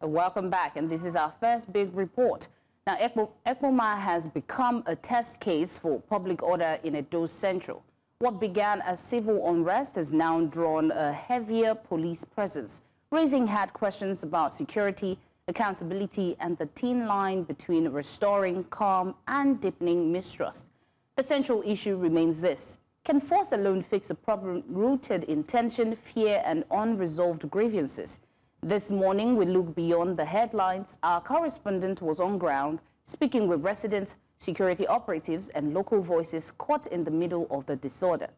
Welcome back, and this is our first big report. Now, Ekpoma has become a test case for public order in Edo Central. What began as civil unrest has now drawn a heavier police presence, raising hard questions about security, accountability, and the thin line between restoring calm and deepening mistrust. The central issue remains this: can force alone fix a problem rooted in tension, fear, and unresolved grievances? This morning, we look beyond the headlines. Our correspondent was on ground, speaking with residents, security operatives, and local voices caught in the middle of the disorder.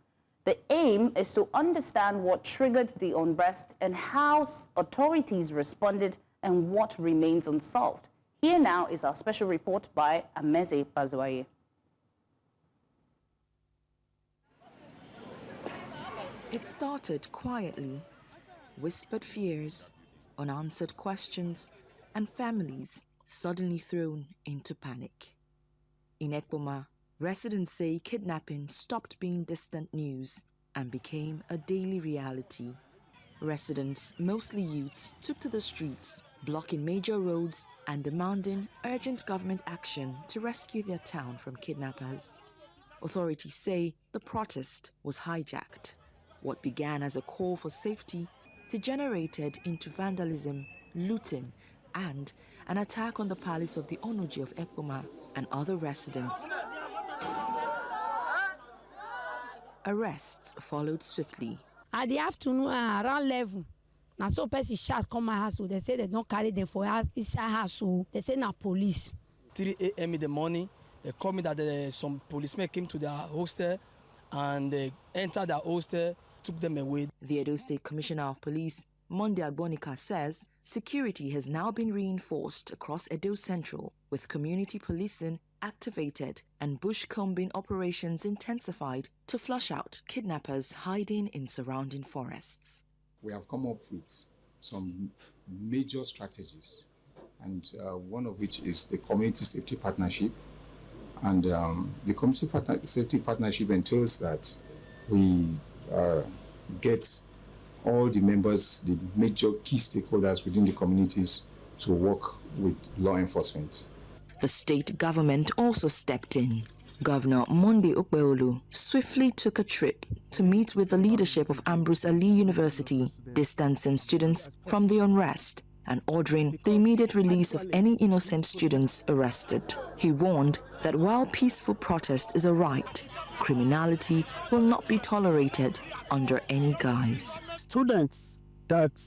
The aim is to understand what triggered the unrest and how authorities responded and what remains unsolved. Here now is our special report by Amenze Bazuaye. It started quietly, whispered fears, unanswered questions, and families suddenly thrown into panic. In Ekpoma, residents say kidnapping stopped being distant news and became a daily reality. Residents, mostly youths, took to the streets, blocking major roads and demanding urgent government action to rescue their town from kidnappers. Authorities say the protest was hijacked. What began as a call for safety degenerated into vandalism, looting, and an attack on the palace of the Onoji of Ekpoma and other residents. Arrests followed swiftly. At the afternoon, around 11, now so person shot come my house. They say they don't carry them for us inside house. So they say now police. 3 a.m. in the morning, they called me that some policemen came to their hostel and they entered their hostel, took them away. The Edo State Commissioner of Police, Monday Agbonika, says security has now been reinforced across Edo Central, with community policing activated and bush-combing operations intensified to flush out kidnappers hiding in surrounding forests. We have come up with some major strategies, and one of which is the Community Safety Partnership. And the Community Safety Partnership entails that we get all the members, the major key stakeholders within the communities to work with law enforcement. The state government also stepped in. Governor Monday Okhuemoi swiftly took a trip to meet with the leadership of Ambrose Ali University, distancing students from the unrest and ordering the immediate release of any innocent students arrested. He warned that while peaceful protest is a right, criminality will not be tolerated under any guise. Students that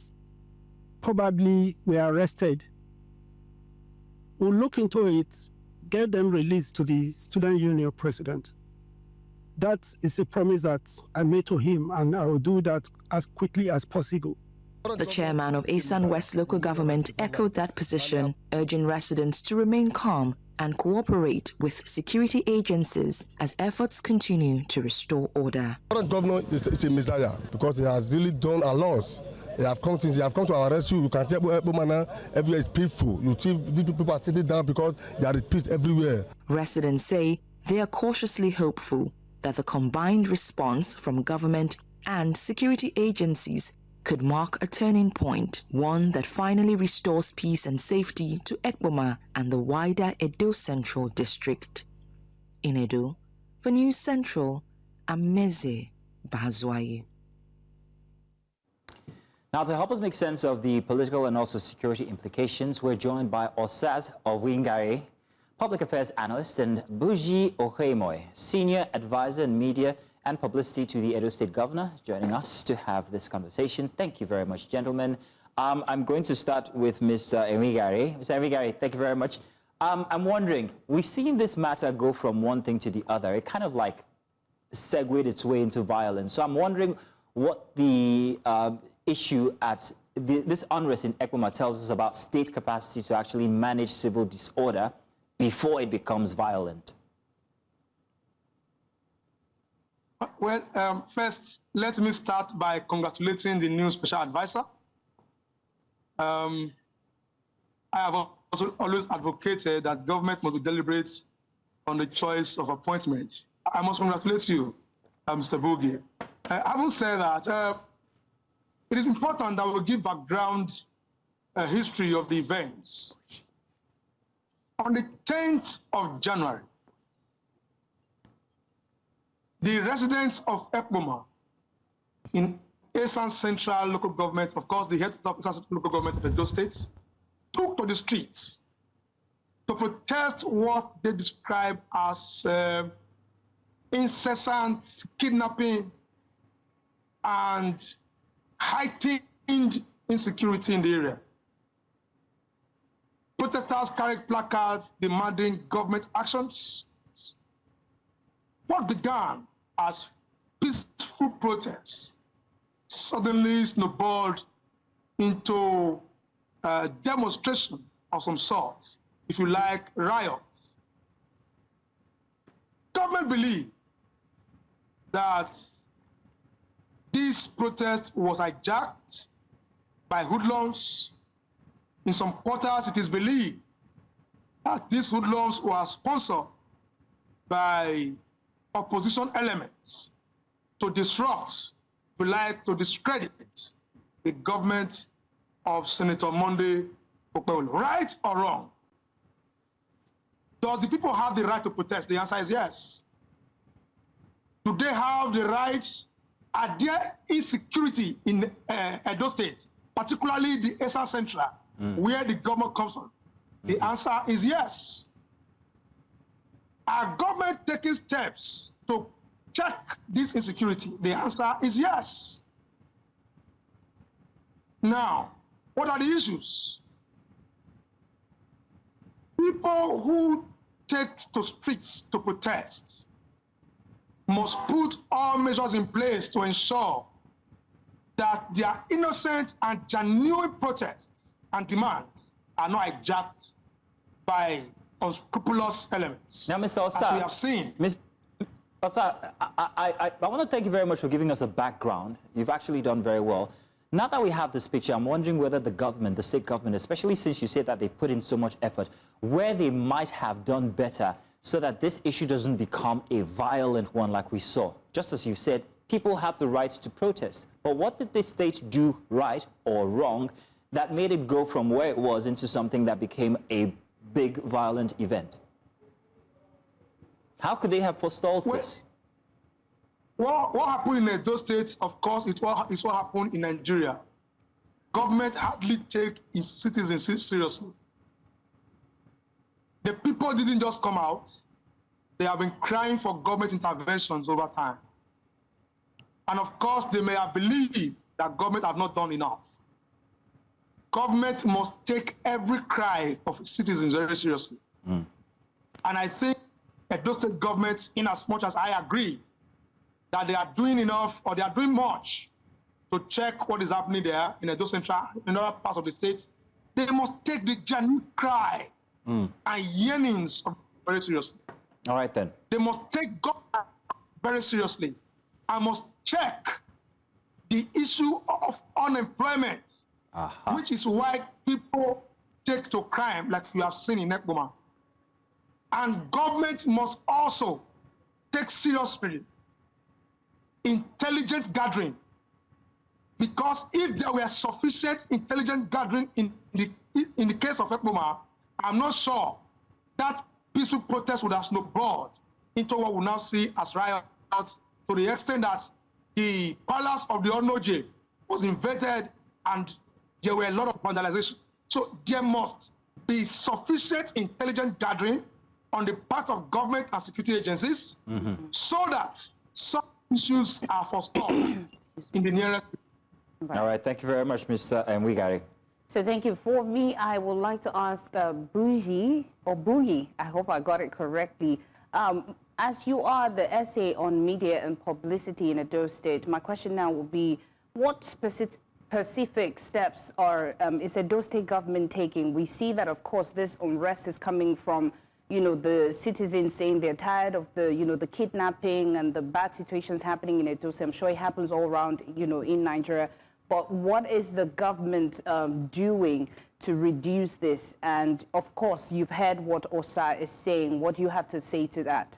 probably were arrested, we'll look into it, get them released to the student union president. That is a promise that I made to him, and I will do that as quickly as possible. The chairman of Asan West local government echoed that position, urging residents to remain calm and cooperate with security agencies as efforts continue to restore order. The current governor is a messiah because he has really done a lot. They have come to our rescue. You can tell Ekpoma everywhere is peaceful. You see these people are sitting down because there is peace everywhere. Residents say they are cautiously hopeful that the combined response from government and security agencies could mark a turning point, one that finally restores peace and safety to Ekpoma and the wider Edo Central district. In Edo, for News Central, Amenze Bazuaye. Now, to help us make sense of the political and also security implications, we're joined by Osaz Emwinghare, public affairs analyst, and Bugie Okhuemoi, senior advisor in media and publicity to the Edo State Governor, joining us to have this conversation. Thank you very much, gentlemen. I'm going to start with Ms. Emwinghare. Ms. Emwinghare, thank you very much. I'm wondering, we've seen this matter go from one thing to the other. It kind of like segued its way into violence. So I'm wondering what the issue at this unrest in Ekpoma tells us about state capacity to actually manage civil disorder before it becomes violent. Well, first, let me start by congratulating the new special advisor. I have also always advocated that government must be deliberate on the choice of appointments. I must congratulate you, Mr. Bugie. Having said that, it is important that we give background history of the events. On the 10th of January, the residents of Ekpoma in Edo Central local government, of course, the head of Edo Central local government of Edo State, took to the streets to protest what they describe as incessant kidnapping and heightened insecurity in the area. Protesters carried placards demanding government actions. What began as peaceful protests suddenly snowballed into a demonstration of some sort, if you like, riots. Government believed that this protest was hijacked by hoodlums. In some quarters, it is believed that these hoodlums were sponsored by opposition elements to disrupt, if you like, to discredit the government of Senator Monday Okhuemoi. Right or wrong? Does the people have the right to protest? The answer is yes. Do they have the rights? Are there insecurity in Edo State, particularly the Edo Central, where the government comes from? The answer is yes. Are government taking steps to check this insecurity? The answer is yes. Now, what are the issues? People who take to streets to protest must put all measures in place to ensure that their innocent and genuine protests and demands are not hijacked by unscrupulous elements. Now, Mr. Osa, as we have seen. Mr. Osa, I want to thank you very much for giving us a background. You've actually done very well. Now that we have this picture, I'm wondering whether the government, the state government, especially since you said that they've put in so much effort, where they might have done better so that this issue doesn't become a violent one like we saw. Just as you said, people have the rights to protest. But what did the state do right or wrong that made it go from where it was into something that became a big violent event? How could they have forestalled this? What happened in Edo State, of course, is what happened in Nigeria. Government hardly take its citizens seriously. The people didn't just come out. They have been crying for government interventions over time. And of course, they may have believed that government have not done enough. Government must take every cry of citizens very seriously. And I think Edo State government, in as much as I agree that they are doing enough or they are doing much to check what is happening there in Edo Central, in other parts of the state, they must take the genuine cry and yearnings very seriously. All right, then. They must take government very seriously and must check the issue of unemployment, which is why people take to crime like you have seen in Ekpoma. And government must also take seriously intelligent gathering, because if there were sufficient intelligent gathering in the case of Ekpoma, I'm not sure that peaceful protest would have snowballed into what we now see as riots, to the extent that the palace of the Onoje was invaded and there were a lot of vandalization. So there must be sufficient intelligent gathering on the part of government and security agencies so that some issues are forestalled in the nearest. All right, thank you very much, Mr. Emwinghare. So thank you. For me, I would like to ask Bugie, or Bugie, I hope I got it correctly. As you are the SA on media and publicity in Edo State, my question now will be, what specific steps is Edo State government taking? We see that, of course, this unrest is coming from, you know, the citizens saying they're tired of the, you know, the kidnapping and the bad situations happening in Edo State. I'm sure it happens all around, you know, in Nigeria. But what is the government doing to reduce this? And of course, you've heard what Osa is saying. What do you have to say to that?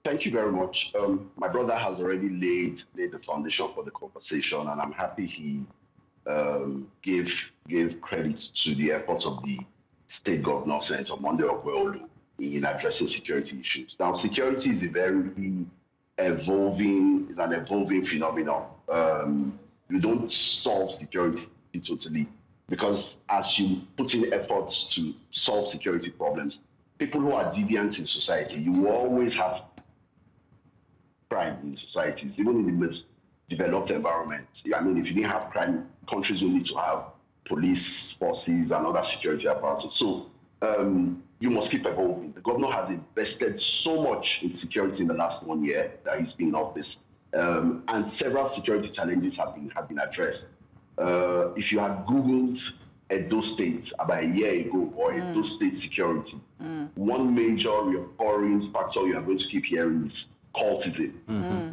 Thank you very much. My brother has already laid the foundation for the conversation, and I'm happy he gave credit to the efforts of the state governor, Senator Monday Okhuemoi, in addressing security issues. Now, security is an evolving phenomenon. You don't solve security totally, because as you put in efforts to solve security problems, people who are deviant in society, you will always have crime in societies, even in the most developed environment. I mean, if you didn't have crime, countries will need to have police forces and other security apparatus. So you must keep evolving. The governor has invested so much in security in the last 1 year that he's been in office, and several security challenges have been addressed. If you had Googled Edo State about a year ago, or Edo State security, one major recurring factor you are going to keep hearing is cultism.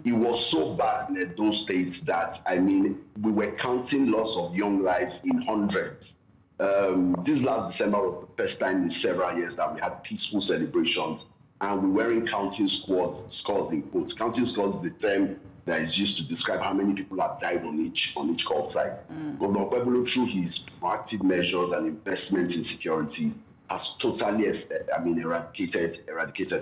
It was so bad in Edo State that, I mean, we were counting loss of young lives in hundreds. This last December was the first time in several years that we had peaceful celebrations, and we weren't counting scores in quotes. Counting scores is the term that is used to describe how many people have died on each cult site. Governor Okhuemoi, through his proactive measures and investments in security, has totally, eradicated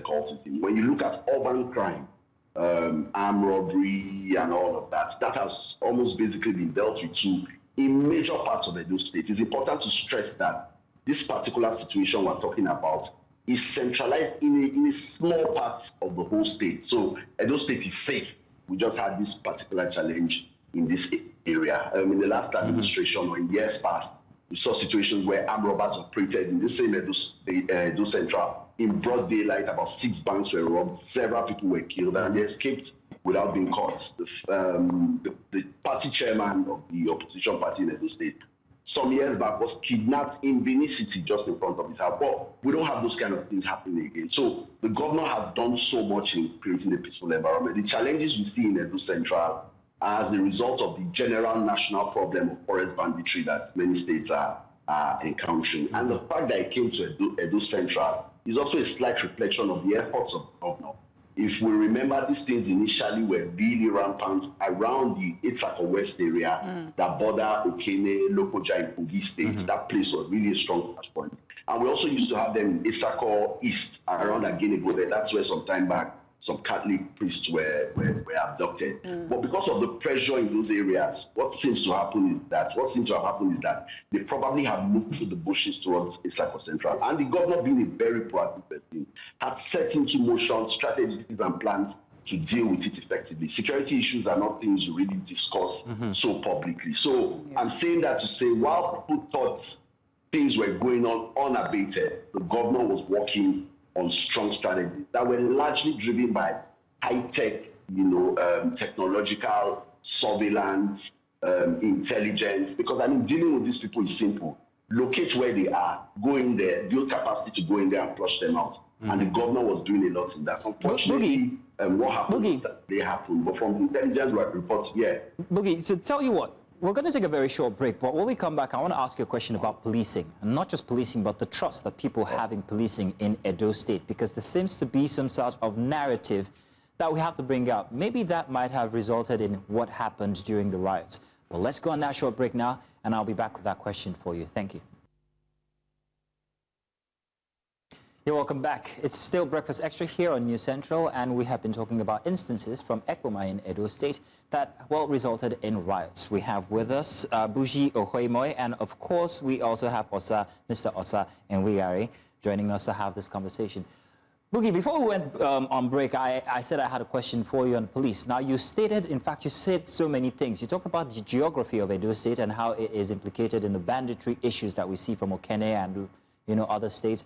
cultism. When you look at urban crime, armed robbery and all of that, that has almost basically been dealt with too in major parts of Edo State. It's important to stress that this particular situation we're talking about is centralized in a small part of the whole state. So Edo State is safe. We just had this particular challenge in this area. In the last administration or in years past, we saw situations where armed robbers operated in the same Edo Central. In broad daylight, about 6 banks were robbed, several people were killed, and they escaped without being caught. The party chairman of the opposition party in Edo State, some years back, was kidnapped in Benin City just in front of his house. But we don't have those kind of things happening again. So the governor has done so much in creating a peaceful environment. The challenges we see in Edo Central are as the result of the general national problem of forest banditry that many states are encountering. And the fact that it came to Edo Central is also a slight reflection of the efforts of the governor. If we remember, these things initially were really rampant around the Etsako West area that border Okhuemoi, Lokoja, and Bugie states. That place was really a strong touch point. And we also used to have them in Etsako East, around Agenebo. That's where some time back, some Catholic priests were abducted. But because of the pressure in those areas, what seems to have happened is that they probably have moved through the bushes towards Etsako Central. And the governor, being a very proactive person, had set into motion strategies and plans to deal with it effectively. Security issues are not things you really discuss so publicly. So I'm saying that to say, while people thought things were going on unabated, the governor was working on strong strategies that were largely driven by high-tech, technological surveillance, intelligence. Because I mean, dealing with these people is simple. Locate where they are, go in there, build capacity to go in there and flush them out. And the governor was doing a lot in that. Unfortunately, what happened is that they happened. But from the intelligence reports, Bugie, so tell you what, we're going to take a very short break, but when we come back, I want to ask you a question about policing. And not just policing, but the trust that people have in policing in Edo State, because there seems to be some sort of narrative that we have to bring out. Maybe that might have resulted in what happened during the riots. Well, let's go on that short break now, and I'll be back with that question for you. Thank you. You're welcome back. It's still Breakfast Extra here on News Central, and we have been talking about instances from Ekpoma in Edo State that, well, resulted in riots. We have with us Bugie Okhuemoi, and of course, we also have Mr. Osa Emwinghare joining us to have this conversation. Bugie, before we went on break, I said I had a question for you on police. Now, you stated, in fact, you said so many things. You talk about the geography of Edo State and how it is implicated in the banditry issues that we see from Okhuemoi and, other states.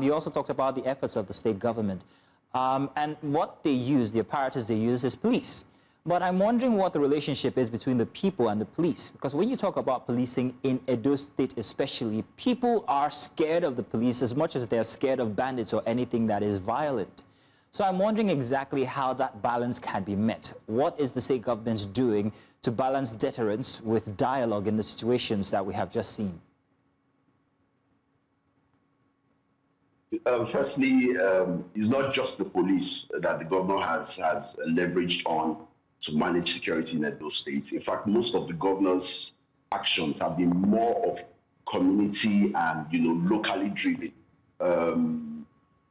You also talked about the efforts of the state government. And what they use, the apparatus they use, is police. But I'm wondering what the relationship is between the people and the police. Because when you talk about policing in Edo State especially, people are scared of the police as much as they're scared of bandits or anything that is violent. So I'm wondering exactly how that balance can be met. What is the state government doing to balance deterrence with dialogue in the situations that we have just seen? Firstly, it's not just the police that the governor has leveraged on to manage security in Edo State. In fact, most of the governors actions have been more of community and, locally driven.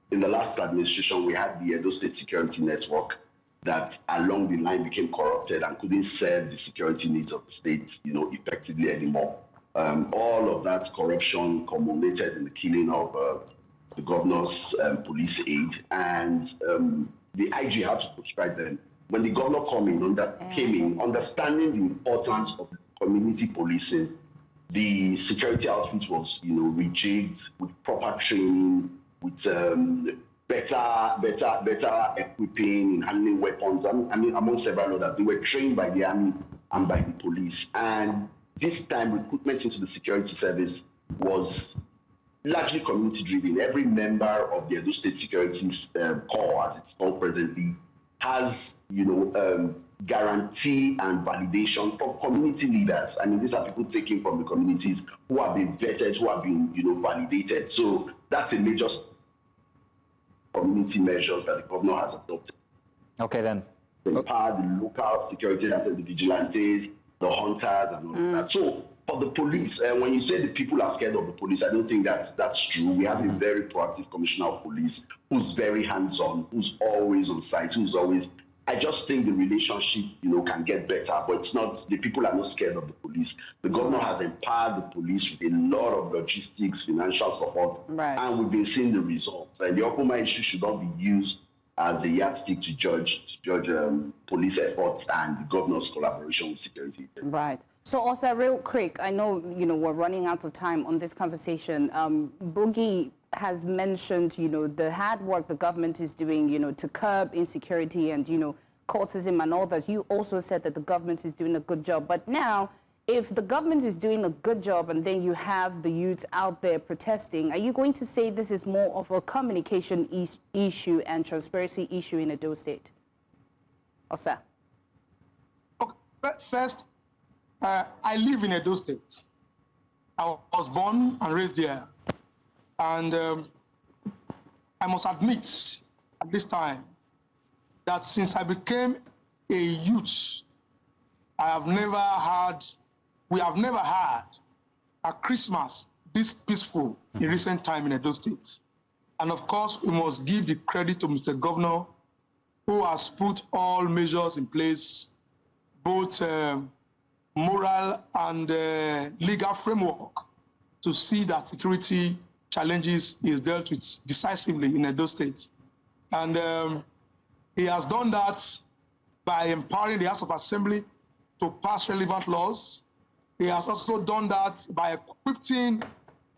In the last administration, we had the Edo State Security Network that along the line became corrupted and couldn't serve the security needs of the state, effectively anymore. All of that corruption culminated in the killing of the governor's police aide, and the IG had to prescribe them. When the governor came in, understanding the importance of community policing, the security outfit was, rejigged with proper training, with better equipping in handling weapons. I mean, among several others, they were trained by the army and by the police. And this time, recruitment into the security service was largely community-driven. Every member of the Edo State Security Corps, as it's called presently, has, guarantee and validation from community leaders. I mean, these are people taken from the communities who have been vetted, who have been, validated. So that's a major community measures that the governor has adopted. Okay, then. Empower the local security, the vigilantes, the hunters, and all that. So for the police, when you say the people are scared of the police, I don't think that's true. We have a very proactive commissioner of police who's very hands-on, who's always on site, who's always... I just think the relationship, can get better, but it's not, the people are not scared of the police. The governor has empowered the police with a lot of logistics, financial support, and we've been seeing the results. And the Okhuemoi issue should not be used as a yardstick to judge police efforts and the governor's collaboration with security. Right. So also real quick, I know, we're running out of time on this conversation. Bugie has mentioned, the hard work the government is doing, to curb insecurity and, courtism and all that. You also said that the government is doing a good job. But now, if the government is doing a good job and then you have the youths out there protesting, are you going to say this is more of a communication issue and transparency issue in Edo State? Osa? Okay. First, I live in Edo State. I was born and raised there. And I must admit at this time that since I became a youth, we have never had a Christmas this peaceful in recent time in Edo State. And of course, we must give the credit to Mr. Governor, who has put all measures in place, both moral and legal framework, to see that security challenges is dealt with decisively in Edo State. And he has done that by empowering the House of Assembly to pass relevant laws. He has also done that by equipping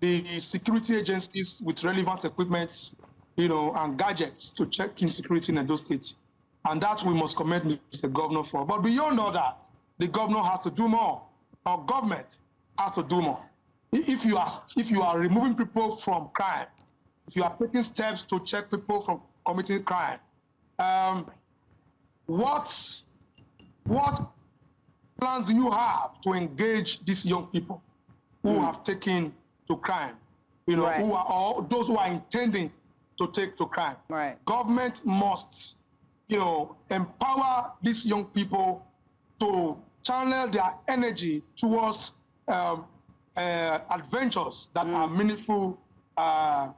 the security agencies with relevant equipment, and gadgets to check insecurity in Edo State. And that we must commend Mr. Governor for. But beyond all that, the governor has to do more. Our government has to do more. If you are removing people from crime, if you are taking steps to check people from committing crime, what plans do you have to engage these young people who have taken to crime? Who are or those who are intending to take to crime. Government must, empower these young people to channel their energy towards adventures that are meaningful to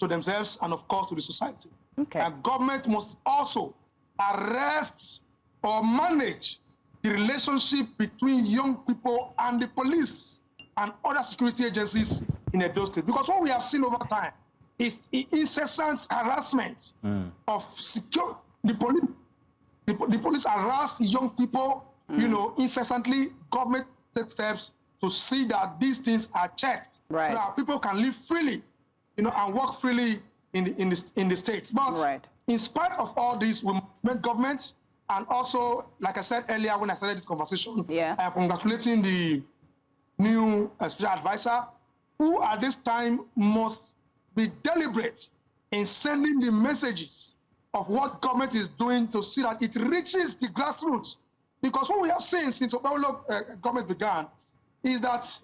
themselves, and of course to the society. And government must also arrest or manage the relationship between young people and the police and other security agencies in Edo State. Because what we have seen over time is incessant harassment of the police. The police harass young people, incessantly. Government takes steps to see that these things are checked, so that people can live freely, and work freely in the states. But in spite of all this, we make government, and also, like I said earlier when I started this conversation, I am congratulating the new special advisor, who at this time must be deliberate in sending the messages of what government is doing to see that it reaches the grassroots. Because what we have seen since Okhuemoi government began is that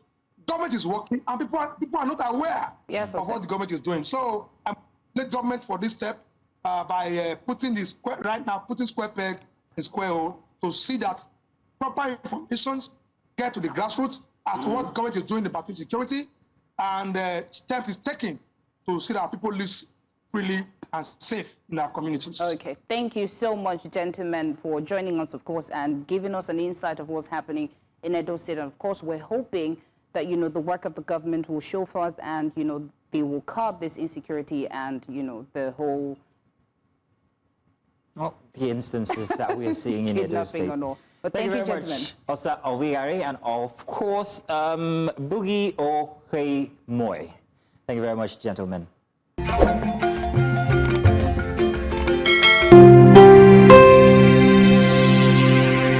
government is working and people are not aware of what the government is doing. So I thank government for this step by putting putting square peg in square hole to see that proper information get to the grassroots as to what government is doing about security and steps is taken to see that people live freely and safe in our communities. Okay, thank you so much, gentlemen, for joining us, of course, and giving us an insight of what's happening in Edo State. And of course, we're hoping that, you know, the work of the government will show forth and, you know, they will curb this insecurity and, you know, the whole... Well, the instances that we are seeing in Edo State. But thank you, very gentlemen. much, Osa Emwinghare, and of course, Bugie Okhuemoi. Thank you very much, gentlemen.